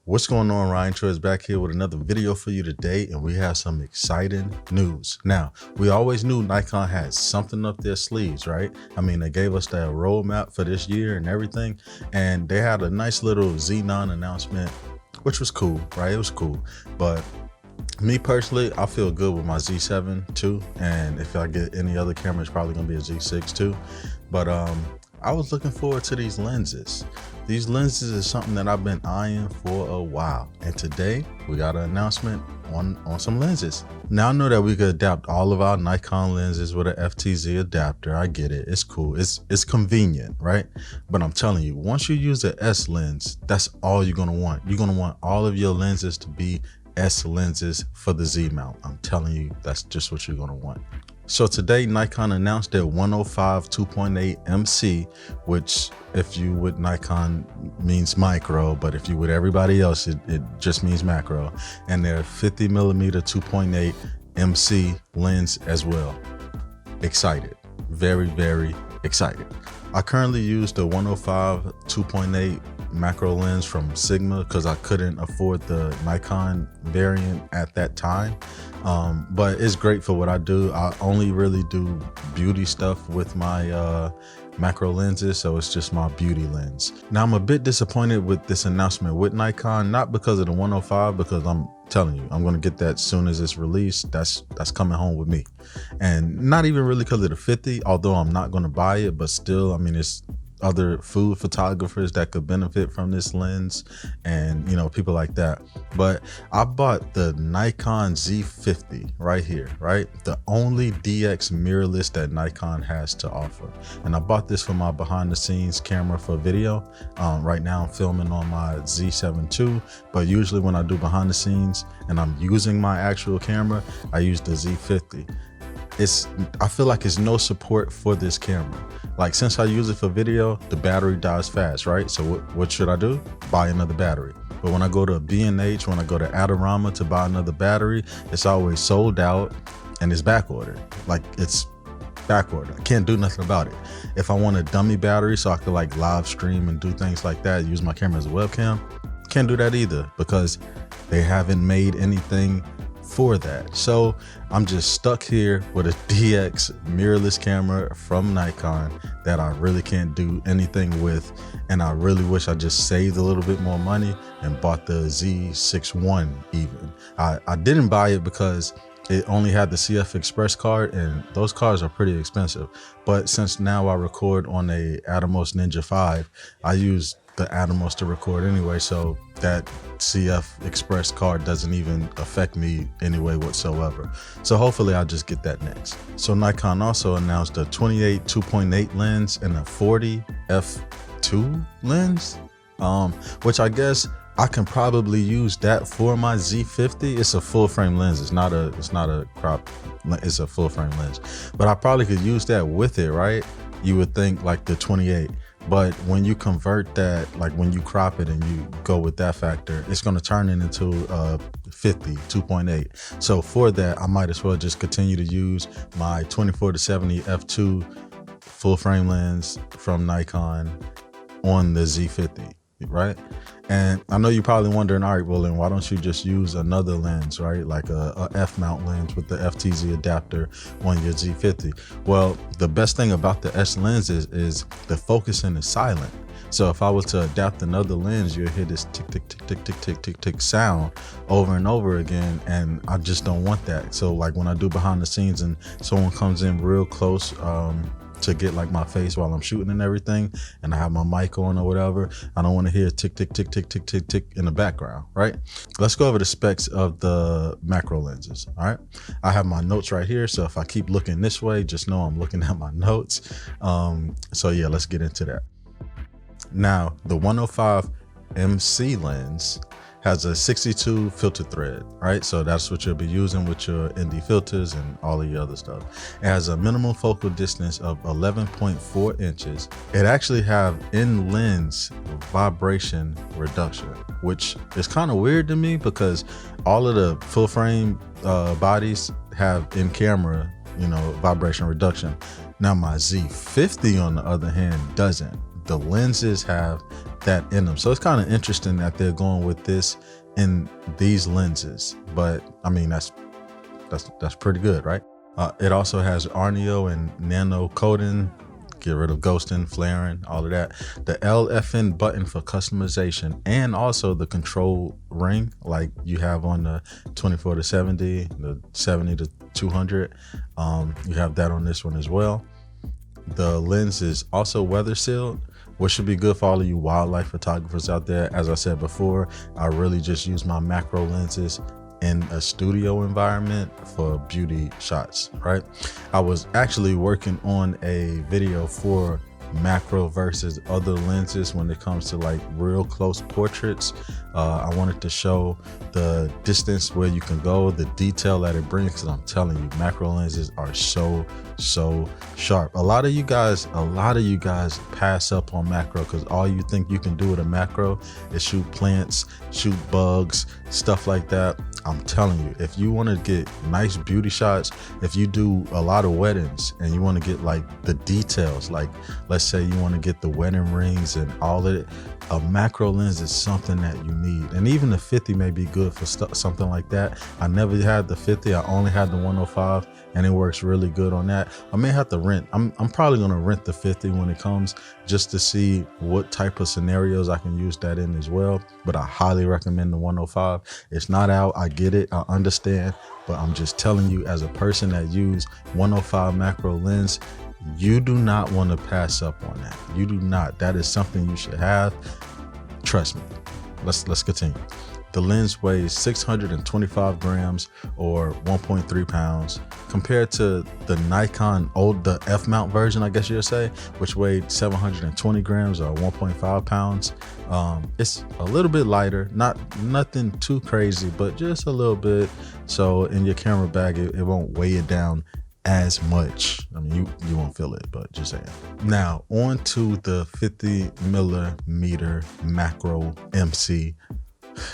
What's going on? Ryan Troy back here with another video for you today, and we have some exciting news. Now, we always knew Nikon had something up their sleeves, right? I mean, they gave us that roadmap for this year and everything, and they had a nice little Xenon announcement, which was cool, right? It was cool, but me personally, I feel good with my Z7 too, and if I get any other camera, it's probably gonna be a Z6 too. But I was looking forward to these lenses. These lenses is something that I've been eyeing for a while, and today we got an announcement on some lenses. Now I know that we could adapt all of our Nikon lenses with an FTZ adapter. I get it, it's cool, it's convenient, right? But I'm telling you, once you use the S lens, that's all you're gonna want. You're gonna want all of your lenses to be S lenses for the Z mount. I'm telling you, that's just what you're gonna want. So today Nikon announced their 105 2.8 MC, which if you with Nikon means micro, but if you with everybody else, it just means macro, and their 50mm 2.8 MC lens as well. Excited, very, very excited. I currently use the 105 2.8 macro lens from Sigma because I couldn't afford the Nikon variant at that time, but it's great for what I do. I only really do beauty stuff with my macro lenses, so it's just my beauty lens. Now I'm a bit disappointed with this announcement with Nikon, not because of the 105, because I'm telling you, I'm gonna get that as soon as it's released. That's coming home with me, and not even really because of the 50, although I'm not gonna buy it, but still, I mean, it's other food photographers that could benefit from this lens, and you know, people like that. But I bought the Nikon Z50 right here, right? The only DX mirrorless that Nikon has to offer, and I bought this for my behind the scenes camera for video. Right now I'm filming on my Z7 II, but usually when I do behind the scenes and I'm using my actual camera, I use the Z50. I feel like it's no support for this camera. Like, since I use it for video, the battery dies fast, right? So what should I do? Buy another battery. But when I go to B&H, when I go to Adorama to buy another battery, it's always sold out and it's back ordered. Like, it's back ordered. I can't do nothing about it. If I want a dummy battery so I could like live stream and do things like that, use my camera as a webcam, can't do that either because they haven't made anything for that. So I'm just stuck here with a DX mirrorless camera from Nikon that I really can't do anything with, and I really wish I just saved a little bit more money and bought the Z61 even. I didn't buy it because it only had the CF Express card, and those cards are pretty expensive. But since now I record on a Atomos Ninja 5, I use the Atomos to record anyway, so that CF Express card doesn't even affect me anyway whatsoever. So hopefully I'll just get that next. So Nikon also announced a 28 2.8 lens and a 40 f2 lens, which I guess I can probably use that for my Z50. It's a full frame lens. It's not a crop. It's a full frame lens, but I probably could use that with it, right? You would think like the 28. But when you convert that, like when you crop it and you go with that factor, it's going to turn it into 50 2.8. So for that, I might as well just continue to use my 24-70 f2 full frame lens from Nikon on the Z50, right? And I know you're probably wondering, all right, well then why don't you just use another lens, right? Like a F mount lens with the FTZ adapter on your Z50. Well, the best thing about the S lenses is the focusing is silent. So if I was to adapt another lens, you'll hear this tick, tick, tick, tick, tick, tick, tick, tick sound over and over again. And I just don't want that. So like when I do behind the scenes and someone comes in real close, to get like my face while I'm shooting and everything, and I have my mic on or whatever, I don't want to hear tick, tick, tick, tick, tick, tick, tick in the background, right? Let's go over the specs of the macro lenses, all right? I have my notes right here, so if I keep looking this way, just know I'm looking at my notes. So yeah, let's get into that. Now, the 105 MC lens has a 62 filter thread, right? So that's what you'll be using with your ND filters and all of your other stuff. It has a minimum focal distance of 11.4 inches. It actually have in-lens vibration reduction, which is kind of weird to me because all of the full frame bodies have in camera, you know, vibration reduction. Now my Z50 on the other hand doesn't. the lenses have that in them. So it's kind of interesting that they're going with this in these lenses, but I mean, that's pretty good, right? It also has Arneo and nano coating, get rid of ghosting, flaring, all of that. The LFN button for customization, and also the control ring like you have on the 24 to 70, the 70 to 200. You have that on this one as well. The lens is also weather sealed, which should be good for all of you wildlife photographers out there. As I said before, I really just use my macro lenses in a studio environment for beauty shots, right? I was actually working on a video for macro versus other lenses when it comes to like real close portraits. I wanted to show the distance where you can go, the detail that it brings, because I'm telling you, macro lenses are so sharp. A lot of you guys pass up on macro because all you think you can do with a macro is shoot plants, shoot bugs, stuff like that. I'm telling you, if you want to get nice beauty shots, if you do a lot of weddings and you want to get like the details, like let's say you want to get the wedding rings and all of it, a macro lens is something that you need. And even the 50 may be good for something like that. I never had the 50, I only had the 105, and it works really good on that. I may have to rent, I'm probably gonna rent the 50 when it comes, just to see what type of scenarios I can use that in as well. But I highly recommend the 105. It's not out, I get it, I understand, but I'm just telling you, as a person that use 105 macro lens, you do not want to pass up on that. You do not. That is something you should have. Trust me. Let's continue. The lens weighs 625 grams or 1.3 pounds compared to the Nikon the F mount version, I guess you'll say, which weighed 720 grams or 1.5 pounds. It's a little bit lighter, nothing too crazy, but just a little bit. So in your camera bag, it won't weigh it down as much. I mean, you won't feel it, but just saying. Now on to the 50 millimeter macro MC.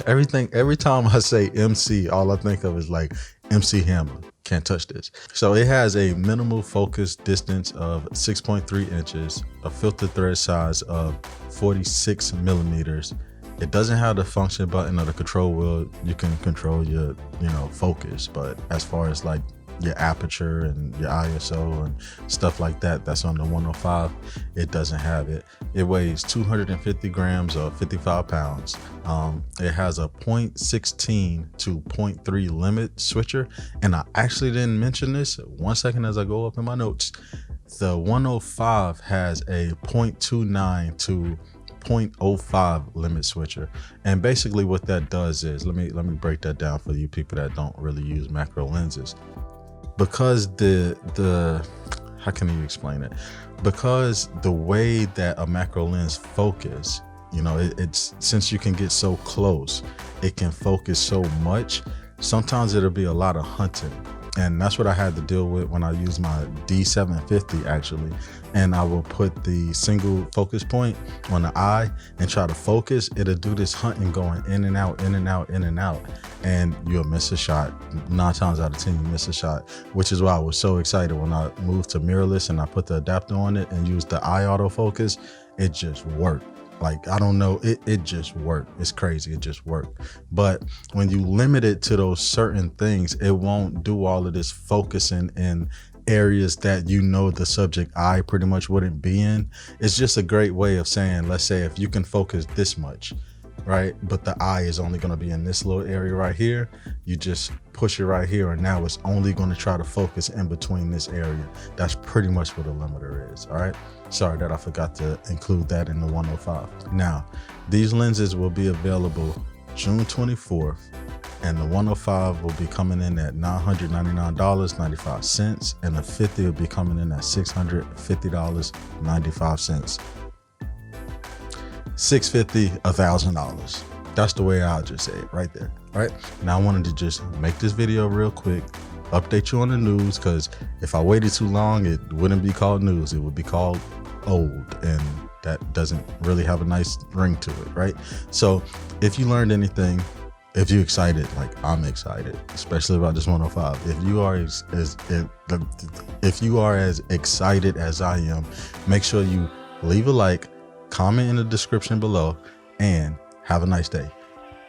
Every time I say MC, all I think of is like MC Hammer. Can't touch this. So it has a minimal focus distance of 6.3 inches, a filter thread size of 46 millimeters. It doesn't have the function button or the control wheel. You can control your, focus, but as far as like your aperture and your ISO and stuff like that, that's on the 105. It doesn't have it. It weighs 250 grams or 55 pounds. It has a 0.16 to 0.3 limit switcher, and I actually didn't mention this. 1 second as I go up in my notes. The 105 has a 0.29 to 0.05 limit switcher, and basically what that does is, let me break that down for you people that don't really use macro lenses. Because how can you explain it? Because the way that a macro lens focus, it's since you can get so close, it can focus so much. Sometimes it'll be a lot of hunting. And that's what I had to deal with when I used my D750 actually. And I will put the single focus point on the eye and try to focus. It'll do this hunting going in and out, in and out, in and out. And you'll miss a shot. 9 times out of 10, you miss a shot, which is why I was so excited when I moved to mirrorless and I put the adapter on it and used the eye autofocus. It just worked. Like, I don't know, it just worked. It's crazy, it just worked. But when you limit it to those certain things, it won't do all of this focusing in areas that the subject eye pretty much wouldn't be in. It's just a great way of saying, let's say if you can focus this much, right, but the eye is only going to be in this little area right here, you just push it right here, and now it's only going to try to focus in between this area. That's pretty much what a limiter is. All right, sorry that I forgot to include that in the 105. Now these lenses will be available June 24th, and the 105 will be coming in at $999.95, and the 50 will be coming in at $650.95. $650, $1,000. That's the way I'll just say it right there. All right. Now I wanted to just make this video real quick, update you on the news, because if I waited too long, it wouldn't be called news. It would be called old, and that doesn't really have a nice ring to it, right? So if you learned anything, if you're excited, like I'm excited, especially about this 105, if you are as excited as I am, make sure you leave a like, comment in the description below, and have a nice day.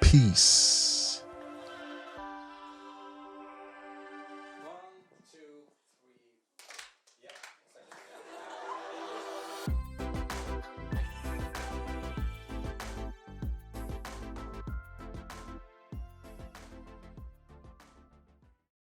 Peace.